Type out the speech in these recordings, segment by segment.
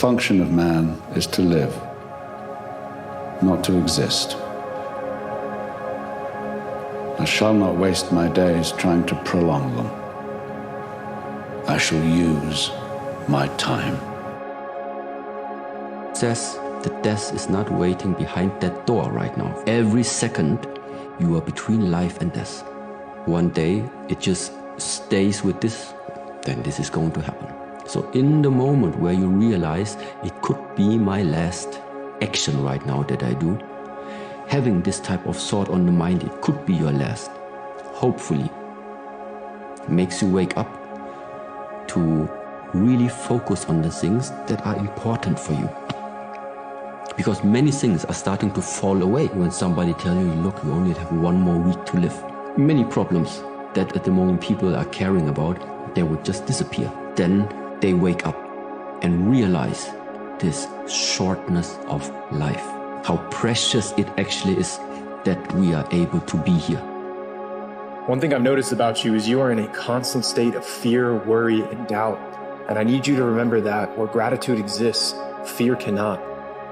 function of man is to live, not to exist. I shall not waste my days trying to prolong them. I shall use my time. Says that death is not waiting behind that door right now. Every second you are between life and death. One day it just stays with this, then this is going to happen. So in the moment where you realize it could be my last action right now that I do, having this type of thought on the mind, it could be your last, hopefully makes you wake up to really focus on the things that are important for you. Because many things are starting to fall away when somebody tells you, look, you only have one more week to live. Many problems that at the moment people are caring about, they would just disappear. Then they wake up and realize this shortness of life, how precious it actually is that we are able to be here. One thing I've noticed about you is you are in a constant state of fear, worry, and doubt. And I need you to remember that where gratitude exists, fear cannot.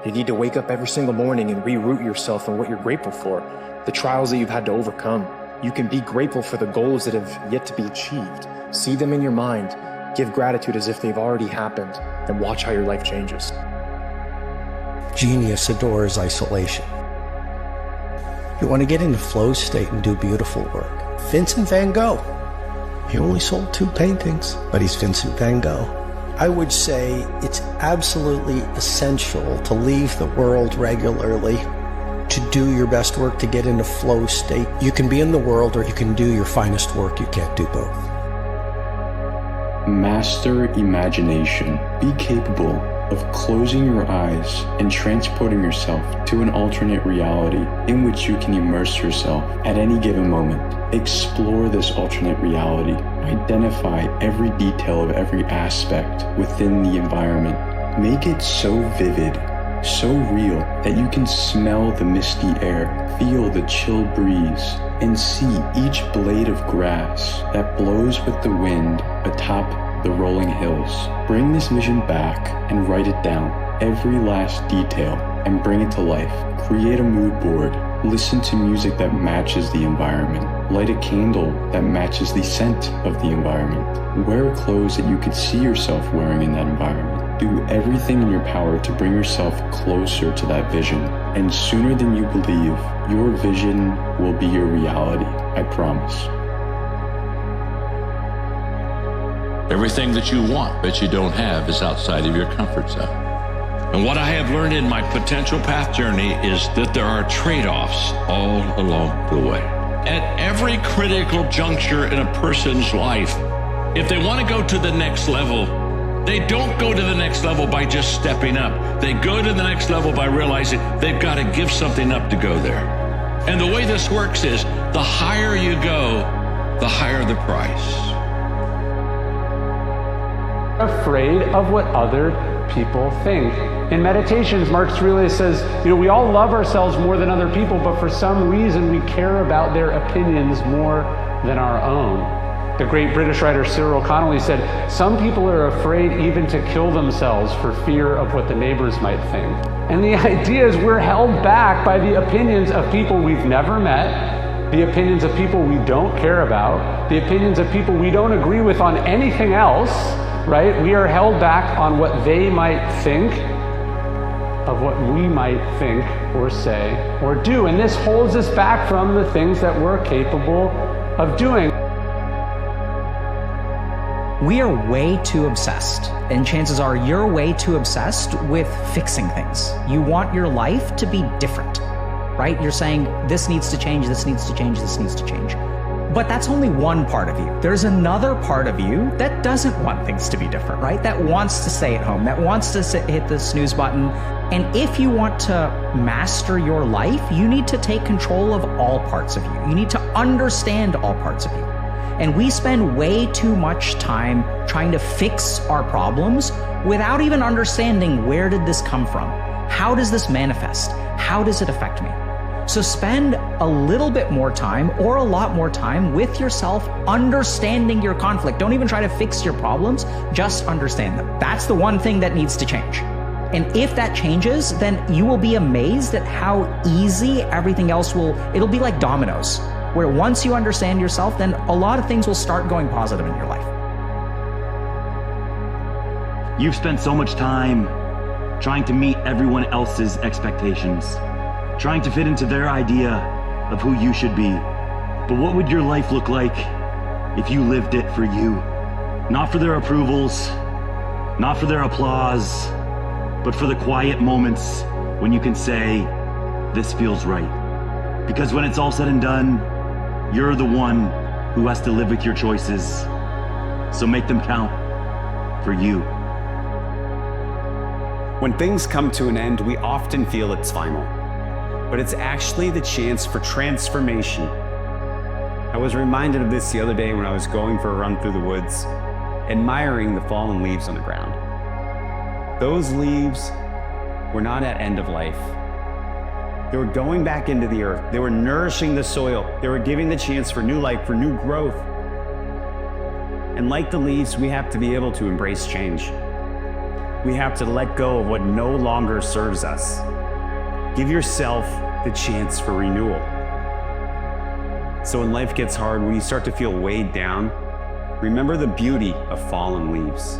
You need to wake up every single morning and reroute yourself in what you're grateful for, the trials that you've had to overcome. You can be grateful for the goals that have yet to be achieved. See them in your mind, give gratitude as if they've already happened, and watch how your life changes. Genius adores isolation. You want to get into flow state and do beautiful work. Vincent van Gogh. He only sold 2 paintings, but he's Vincent van Gogh. I would say it's absolutely essential to leave the world regularly, to do your best work, to get into flow state. You can be in the world or you can do your finest work. You can't do both. Master imagination. Be capable of closing your eyes and transporting yourself to an alternate reality in which you can immerse yourself at any given moment. Explore this alternate reality. Identify every detail of every aspect within the environment. Make it so vivid, so real that you can smell the misty air, feel the chill breeze, and see each blade of grass that blows with the wind atop the rolling hills. Bring this vision back and write it down, every last detail, and bring it to life. Create a mood board. Listen to music that matches the environment. Light a candle that matches the scent of the environment. Wear clothes that you could see yourself wearing in that environment. Do everything in your power to bring yourself closer to that vision. And sooner than you believe, your vision will be your reality. I promise. Everything that you want but you don't have is outside of your comfort zone. And what I have learned in my potential path journey is that there are trade-offs all along the way. At every critical juncture in a person's life, if they want to go to the next level, they don't go to the next level by just stepping up. They go to the next level by realizing they've got to give something up to go there. And the way this works is the higher you go, the higher the price. Afraid of what other people think. In Meditations, Marcus Aurelius says, we all love ourselves more than other people, but for some reason we care about their opinions more than our own. The great British writer Cyril Connolly said, some people are afraid even to kill themselves for fear of what the neighbors might think. And the idea is we're held back by the opinions of people we've never met, the opinions of people we don't care about, the opinions of people we don't agree with on anything else, right? We are held back on what they might think of what we might think or say or do. And this holds us back from the things that we're capable of doing. We are way too obsessed, and chances are you're way too obsessed with fixing things. You want your life to be different, right? You're saying, this needs to change, this needs to change, this needs to change. But that's only one part of you. There's another part of you that doesn't want things to be different, right? That wants to stay at home, that wants to hit the snooze button. And if you want to master your life, you need to take control of all parts of you. You need to understand all parts of you. And we spend way too much time trying to fix our problems without even understanding, where did this come from? How does this manifest? How does it affect me? So spend a little bit more time or a lot more time with yourself, understanding your conflict. Don't even try to fix your problems, just understand them. That's the one thing that needs to change. And if that changes, then you will be amazed at how easy everything else it'll be like dominoes, where once you understand yourself, then a lot of things will start going positive in your life. You've spent so much time trying to meet everyone else's expectations, trying to fit into their idea of who you should be. But what would your life look like if you lived it for you? Not for their approvals, not for their applause, but for the quiet moments when you can say, this feels right. Because when it's all said and done, you're the one who has to live with your choices. So make them count for you. When things come to an end, we often feel it's final, but it's actually the chance for transformation. I was reminded of this the other day when I was going for a run through the woods, admiring the fallen leaves on the ground. Those leaves were not at end of life. They were going back into the earth. They were nourishing the soil. They were giving the chance for new life, for new growth. And like the leaves, we have to be able to embrace change. We have to let go of what no longer serves us. Give yourself the chance for renewal. So when life gets hard, when you start to feel weighed down, remember the beauty of fallen leaves.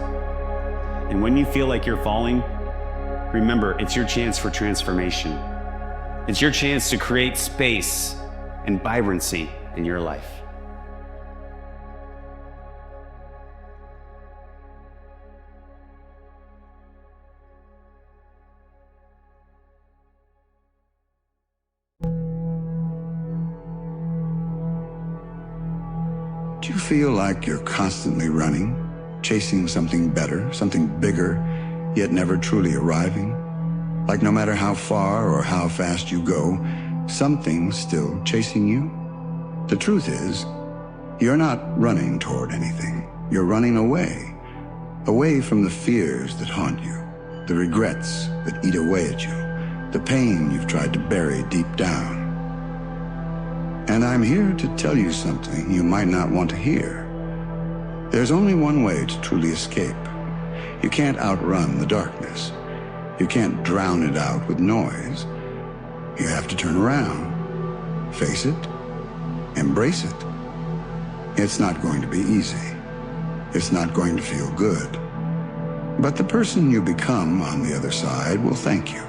And when you feel like you're falling, remember it's your chance for transformation. It's your chance to create space and vibrancy in your life. Do you feel like you're constantly running, chasing something better, something bigger, yet never truly arriving? Like no matter how far or how fast you go, something's still chasing you? The truth is, you're not running toward anything. You're running away. Away from the fears that haunt you, the regrets that eat away at you, the pain you've tried to bury deep down. And I'm here to tell you something you might not want to hear. There's only one way to truly escape. You can't outrun the darkness. You can't drown it out with noise. You have to turn around, face it, embrace it. It's not going to be easy. It's not going to feel good. But the person you become on the other side will thank you.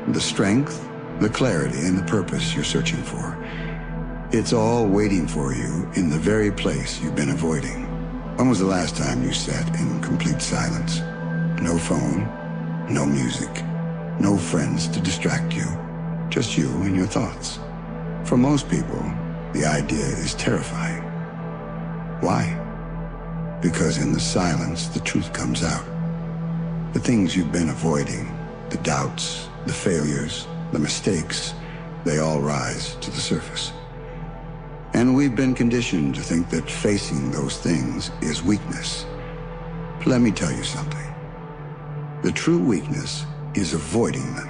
The strength, the clarity, and the purpose you're searching for. It's all waiting for you in the very place you've been avoiding. When was the last time you sat in complete silence? No phone, no music, no friends to distract you, just you and your thoughts. For most people, the idea is terrifying. Why? Because in the silence, the truth comes out. The things you've been avoiding, the doubts, the failures, the mistakes, they all rise to the surface. And we've been conditioned to think that facing those things is weakness. But let me tell you something. The true weakness is avoiding them.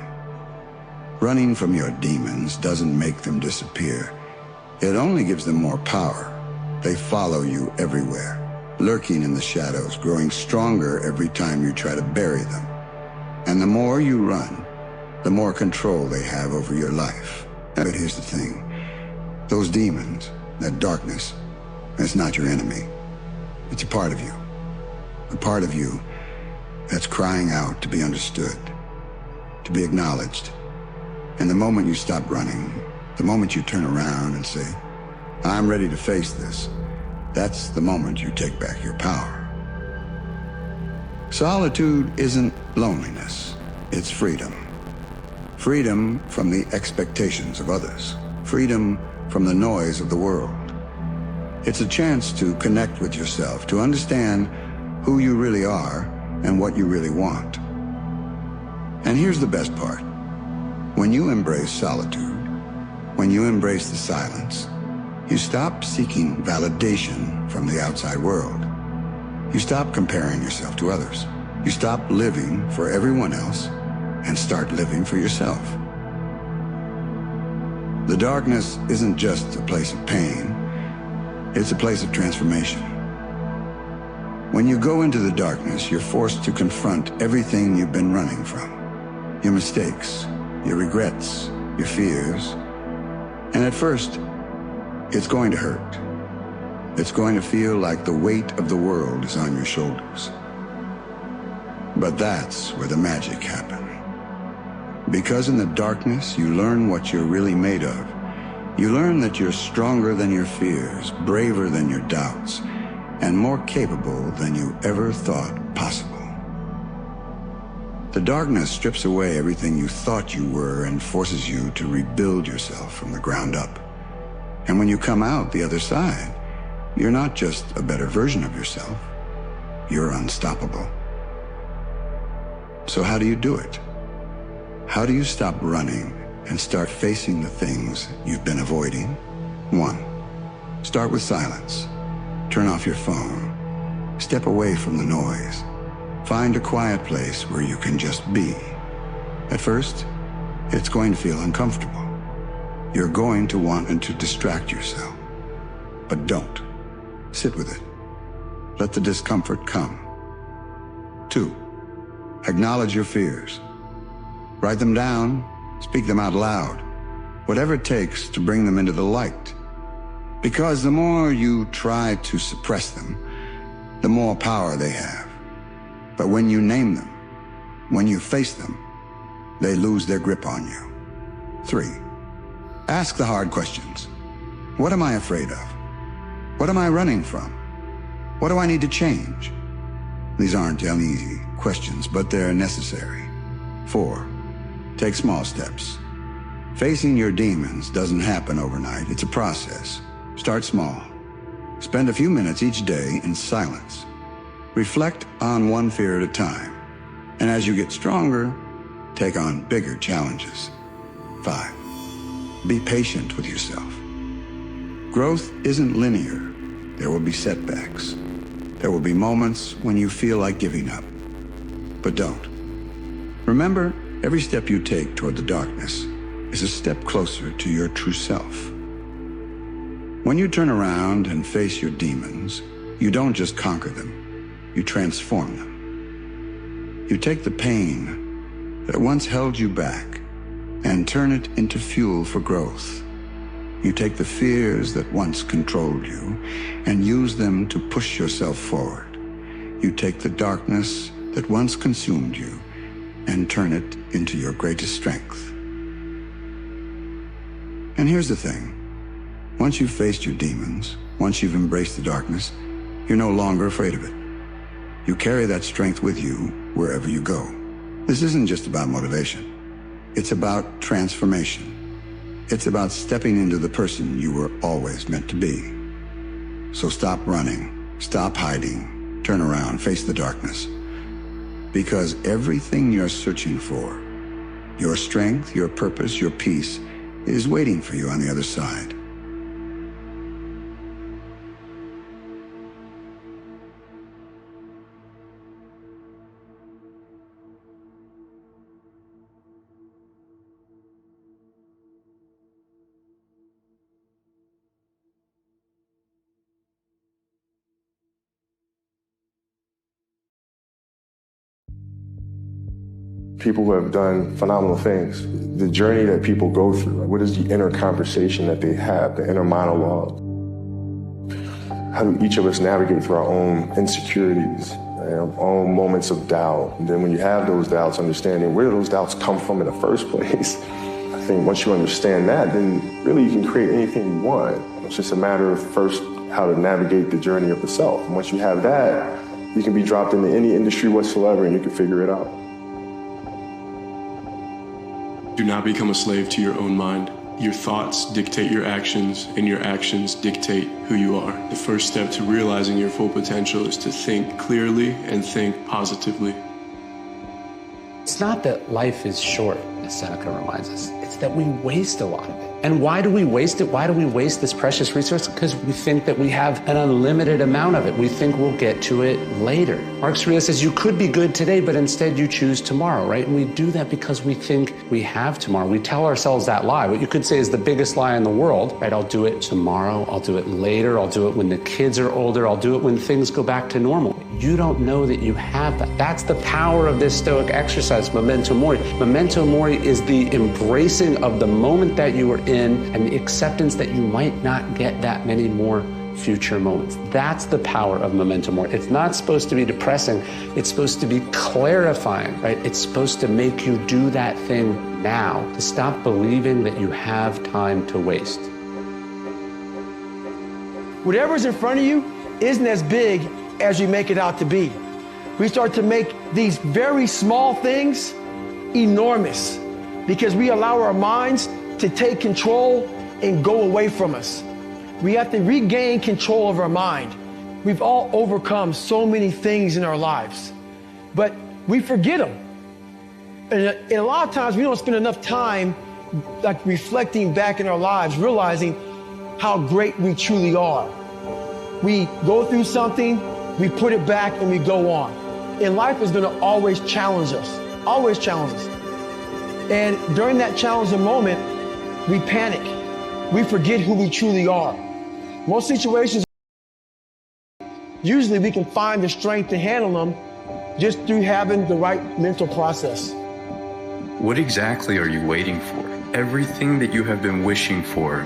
Running from your demons doesn't make them disappear. It only gives them more power. They follow you everywhere, lurking in the shadows, growing stronger every time you try to bury them. And the more you run, the more control they have over your life. But here's the thing. Those demons, that darkness, that's not your enemy. It's a part of you. A part of you that's crying out to be understood, to be acknowledged. And the moment you stop running, the moment you turn around and say, I'm ready to face this, that's the moment you take back your power. Solitude isn't loneliness, it's freedom. Freedom from the expectations of others. Freedom from the noise of the world. It's a chance to connect with yourself, to understand who you really are and what you really want. And here's the best part. When you embrace solitude, when you embrace the silence, you stop seeking validation from the outside world. You stop comparing yourself to others. You stop living for everyone else and start living for yourself. The darkness isn't just a place of pain, it's a place of transformation. When you go into the darkness, you're forced to confront everything you've been running from. Your mistakes, your regrets, your fears. And at first, it's going to hurt. It's going to feel like the weight of the world is on your shoulders. But that's where the magic happens. Because in the darkness, you learn what you're really made of. You learn that you're stronger than your fears, braver than your doubts, and more capable than you ever thought possible. The darkness strips away everything you thought you were and forces you to rebuild yourself from the ground up. And when you come out the other side, you're not just a better version of yourself, you're unstoppable. So how do you do it? How do you stop running and start facing the things you've been avoiding? 1. Start with silence. Turn off your phone. Step away from the noise. Find a quiet place where you can just be. At first, it's going to feel uncomfortable. You're going to want to distract yourself. But don't. Sit with it. Let the discomfort come. 2. Acknowledge your fears. Write them down, speak them out loud. Whatever it takes to bring them into the light. Because the more you try to suppress them, the more power they have. But when you name them, when you face them, they lose their grip on you. 3. Ask the hard questions. What am I afraid of? What am I running from? What do I need to change? These aren't easy questions, but they're necessary. 4. Take small steps. Facing your demons doesn't happen overnight. It's a process. Start small. Spend a few minutes each day in silence. Reflect on one fear at a time. And as you get stronger, take on bigger challenges. 5. Be patient with yourself. Growth isn't linear. There will be setbacks. There will be moments when you feel like giving up. But don't. Remember, every step you take toward the darkness is a step closer to your true self. When you turn around and face your demons, you don't just conquer them, you transform them. You take the pain that once held you back and turn it into fuel for growth. You take the fears that once controlled you and use them to push yourself forward. You take the darkness that once consumed you and turn it into your greatest strength. And here's the thing. Once you've faced your demons, once you've embraced the darkness, you're no longer afraid of it. You carry that strength with you wherever you go. This isn't just about motivation. It's about transformation. It's about stepping into the person you were always meant to be. So stop running, stop hiding, turn around, face the darkness. Because everything you're searching for, your strength, your purpose, your peace, is waiting for you on the other side. People who have done phenomenal things, the journey that people go through, what is the inner conversation that they have, the inner monologue? How do each of us navigate through our own insecurities, our own moments of doubt? And then when you have those doubts, understanding where those doubts come from in the first place. I think once you understand that, then really you can create anything you want. It's just a matter of first how to navigate the journey of the self. And once you have that, you can be dropped into any industry whatsoever and you can figure it out. Do not become a slave to your own mind. Your thoughts dictate your actions, and your actions dictate who you are. The first step to realizing your full potential is to think clearly and think positively. It's not that life is short, as Seneca reminds us. It's that we waste a lot of it. And why do we waste it? Why do we waste this precious resource? Because we think that we have an unlimited amount of it. We think we'll get to it later. Marcus Aurelius says you could be good today, but instead you choose tomorrow, right? And we do that because we think we have tomorrow. We tell ourselves that lie. What you could say is the biggest lie in the world, right? I'll do it tomorrow. I'll do it later. I'll do it when the kids are older. I'll do it when things go back to normal. you don't know that you have that. That's the power of this Stoic exercise, Memento Mori. Memento Mori is the embracing of the moment that you are in and the acceptance that you might not get that many more future moments. That's the power of Memento Mori. It's not supposed to be depressing. It's supposed to be clarifying, right? It's supposed to make you do that thing now, to stop believing that you have time to waste. Whatever's in front of you isn't as big as you make it out to be. We start to make these very small things enormous because we allow our minds to take control and go away from us. We have to regain control of our mind. We've all overcome so many things in our lives, but we forget them. And a lot of times we don't spend enough time like reflecting back in our lives, realizing how great we truly are. We go through something, we put it back, and we go on. And life is gonna always challenge us, always challenge us. And during that challenging moment, we panic. We forget who we truly are. Most situations, usually we can find the strength to handle them just through having the right mental process. What exactly are you waiting for? Everything that you have been wishing for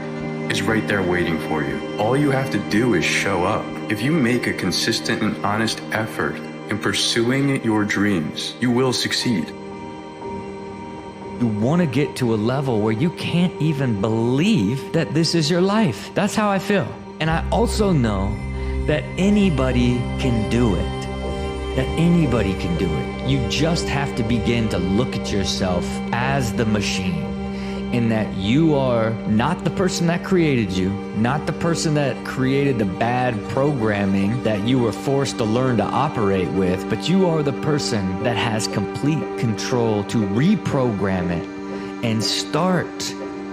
is right there waiting for you. All you have to do is show up. If you make a consistent and honest effort in pursuing your dreams, you will succeed. You want to get to a level where you can't even believe that this is your life. That's how I feel. And I also know that anybody can do it. That anybody can do it. You just have to begin to look at yourself as the machine, in that you are not the person that created you, not the person that created the bad programming that you were forced to learn to operate with, but you are the person that has complete control to reprogram it and start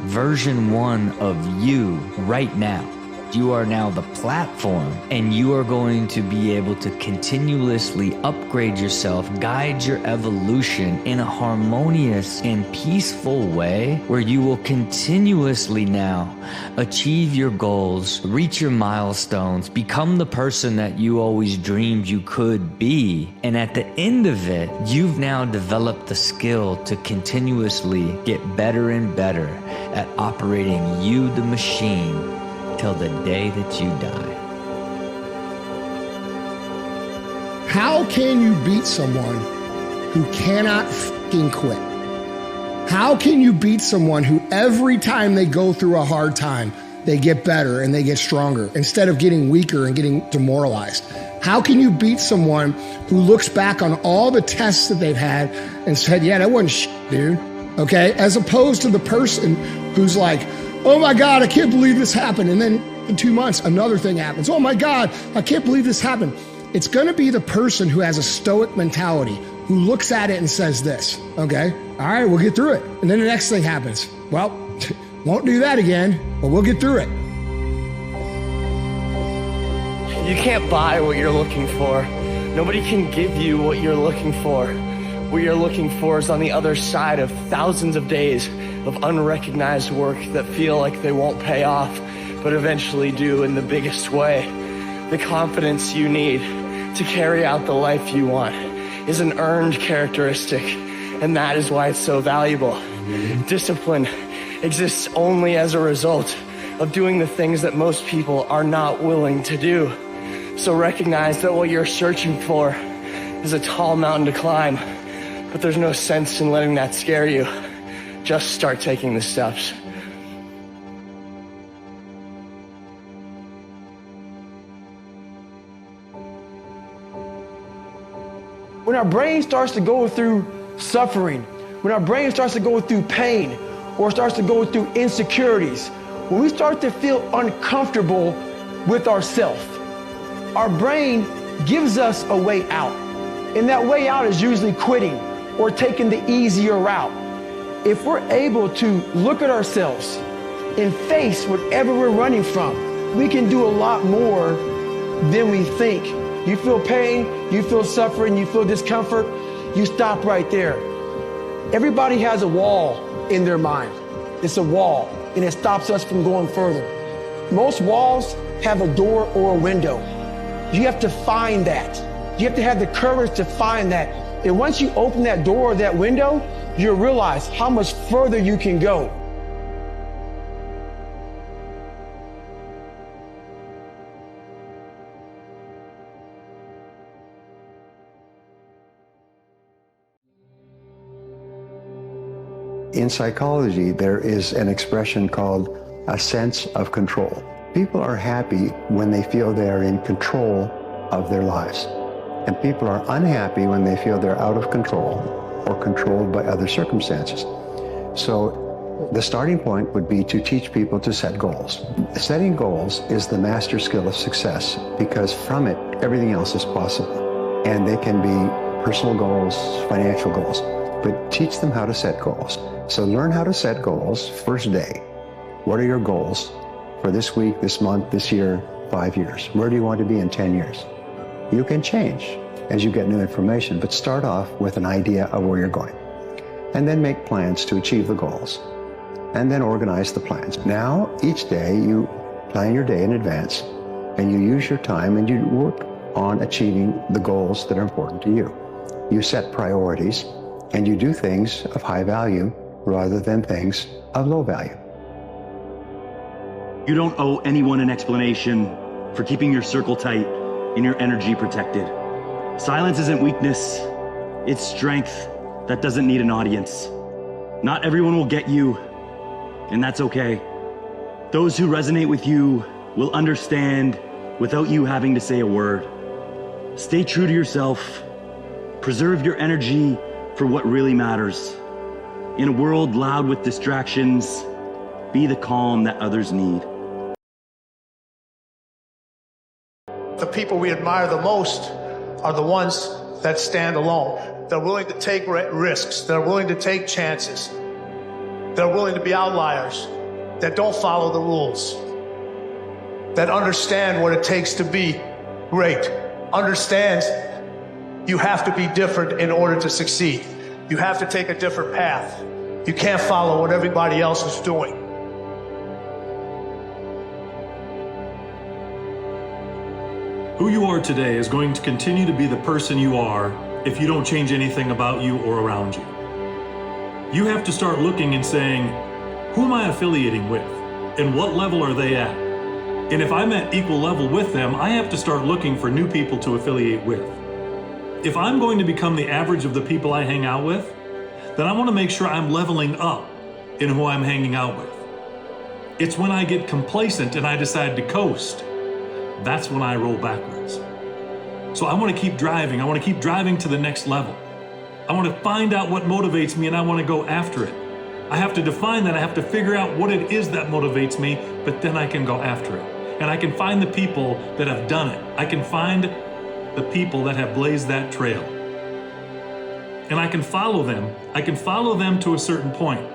version 1 of you right now. You are now the platform, and you are going to be able to continuously upgrade yourself, guide your evolution in a harmonious and peaceful way where you will continuously now achieve your goals, reach your milestones, become the person that you always dreamed you could be. And at the end of it, you've now developed the skill to continuously get better and better at operating you, the machine, till the day that you die. How can you beat someone who cannot fucking quit? How can you beat someone who every time they go through a hard time, they get better and they get stronger instead of getting weaker and getting demoralized? How can you beat someone who looks back on all the tests that they've had and said, yeah, that wasn't shit, dude, okay? As opposed to the person who's like, oh my God, I can't believe this happened. And then in 2 months, another thing happens. Oh my God, I can't believe this happened. It's gonna be the person who has a stoic mentality, who looks at it and says this, okay, all right, we'll get through it. And then the next thing happens. Well, won't do that again, but we'll get through it. You can't buy what you're looking for. Nobody can give you what you're looking for. What you're looking for is on the other side of thousands of days of unrecognized work that feel like they won't pay off, but eventually do in the biggest way. The confidence you need to carry out the life you want is an earned characteristic, and that is why it's so valuable. Discipline exists only as a result of doing the things that most people are not willing to do. So recognize that what you're searching for is a tall mountain to climb, but there's no sense in letting that scare you. Just start taking the steps. When our brain starts to go through suffering, when our brain starts to go through pain, or starts to go through insecurities, when we start to feel uncomfortable with ourselves, our brain gives us a way out. And that way out is usually quitting or taking the easier route. If we're able to look at ourselves and face whatever we're running from, we can do a lot more than we think. You feel pain, you feel suffering, you feel discomfort, you stop right there. Everybody has a wall in their mind. It's a wall, and it stops us from going further. Most walls have a door or a window. You have to find that. You have to have the courage to find that. And once you open that door or that window, you'll realize how much further you can go. In psychology, there is an expression called a sense of control. People are happy when they feel they are in control of their lives. And people are unhappy when they feel they're out of control or controlled by other circumstances. So the starting point would be to teach people to set goals. Setting goals is the master skill of success because from it, everything else is possible. And they can be personal goals, financial goals, but teach them how to set goals. So learn how to set goals first day. What are your goals for this week, this month, this year, 5 years? Where do you want to be in 10 years? You can change as you get new information, but start off with an idea of where you're going. And then make plans to achieve the goals. And then organize the plans. Now, each day, you plan your day in advance, and you use your time, and you work on achieving the goals that are important to you. You set priorities, and you do things of high value rather than things of low value. You don't owe anyone an explanation for keeping your circle tight and your energy protected. Silence isn't weakness, it's strength that doesn't need an audience. Not everyone will get you, and that's okay. Those who resonate with you will understand without you having to say a word. Stay true to yourself. Preserve your energy for what really matters. In a world loud with distractions, be the calm that others need. The people we admire the most are the ones that stand alone. They're willing to take risks. They're willing to take chances. They're willing to be outliers that don't follow the rules, that understand what it takes to be great, understands you have to be different in order to succeed. You have to take a different path. You can't follow what everybody else is doing. Who you are today is going to continue to be the person you are if you don't change anything about you or around you. You have to start looking and saying, who am I affiliating with? And what level are they at? And if I'm at equal level with them, I have to start looking for new people to affiliate with. If I'm going to become the average of the people I hang out with, then I want to make sure I'm leveling up in who I'm hanging out with. It's when I get complacent and I decide to coast, that's when I roll backwards. So I want to keep driving. I want to keep driving to the next level. I want to find out what motivates me and I want to go after it. I have to define that. I have to figure out what it is that motivates me, but then I can go after it. And I can find the people that have done it. I can find the people that have blazed that trail. And I can follow them. I can follow them to a certain point.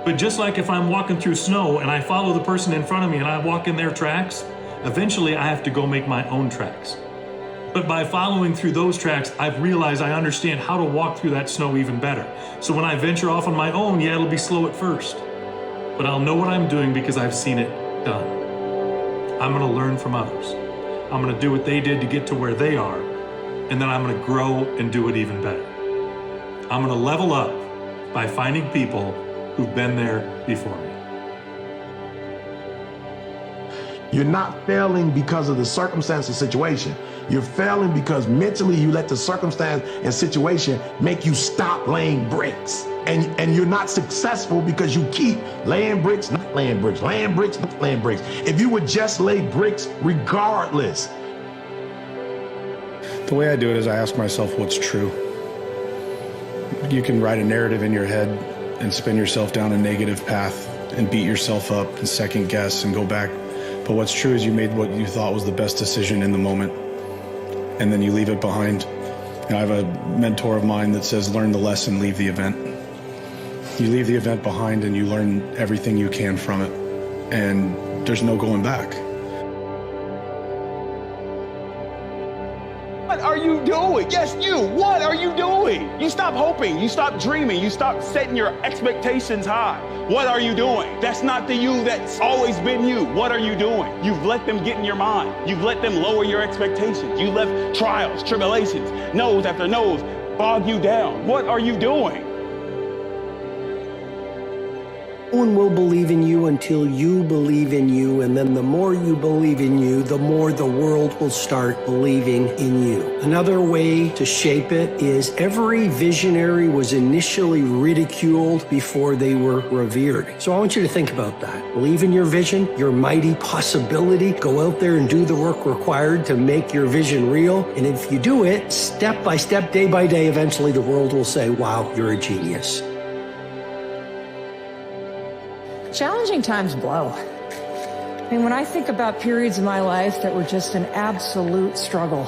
But just like if I'm walking through snow and I follow the person in front of me and I walk in their tracks, eventually I have to go make my own tracks. But by following through those tracks, I've realized I understand how to walk through that snow even better. So when I venture off on my own, yeah, it'll be slow at first, but I'll know what I'm doing because I've seen it done. I'm gonna learn from others. I'm gonna do what they did to get to where they are, and then I'm gonna grow and do it even better. I'm gonna level up by finding people who've been there before me. You're not failing because of the circumstance or situation. You're failing because mentally you let the circumstance and situation make you stop laying bricks. And you're not successful because you keep laying bricks, not laying bricks, laying bricks, not laying bricks. If you would just lay bricks regardless. The way I do it is I ask myself what's true. You can write a narrative in your head and spin yourself down a negative path and beat yourself up and second guess and go back. But what's true is you made what you thought was the best decision in the moment, and then you leave it behind. You know, I have a mentor of mine that says, learn the lesson, leave the event. You leave the event behind and you learn everything you can from it, and there's no going back. What are you doing? Yes, you. What are you doing? You stop hoping. You stop dreaming. You stop setting your expectations high. What are you doing? That's not the you that's always been you. What are you doing? You've let them get in your mind. You've let them lower your expectations. You left trials, tribulations, no's after no's bog you down. What are you doing? No one will believe in you until you believe in you, and then the more you believe in you, the more the world will start believing in you. Another way to shape it is every visionary was initially ridiculed before they were revered. So I want you to think about that. Believe in your vision, your mighty possibility. Go out there and do the work required to make your vision real. And if you do it step by step, day by day, eventually the world will say, wow, you're a genius. Challenging times blow. I mean, when I think about periods of my life that were just an absolute struggle,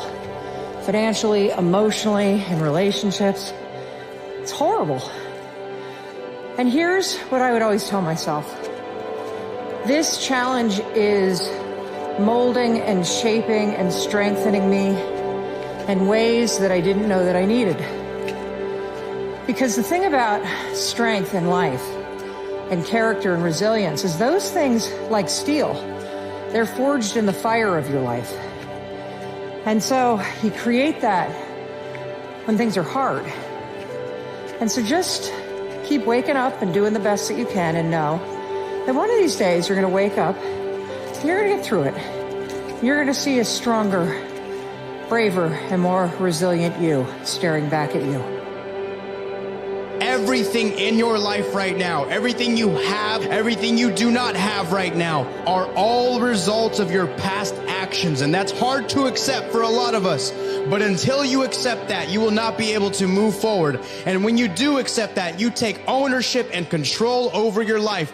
financially, emotionally, in relationships, it's horrible. And here's what I would always tell myself. This challenge is molding and shaping and strengthening me in ways that I didn't know that I needed. Because the thing about strength in life and character and resilience is those things, like steel, they're forged in the fire of your life. And so you create that when things are hard. And so just keep waking up and doing the best that you can, and know that one of these days you're going to wake up, you're going to get through it. You're going to see a stronger, braver, and more resilient you staring back at you. Everything in your life right now, everything you have, everything you do not have right now, are all results of your past actions. And that's hard to accept for a lot of us. But until you accept that, you will not be able to move forward. And when you do accept that, you take ownership and control over your life.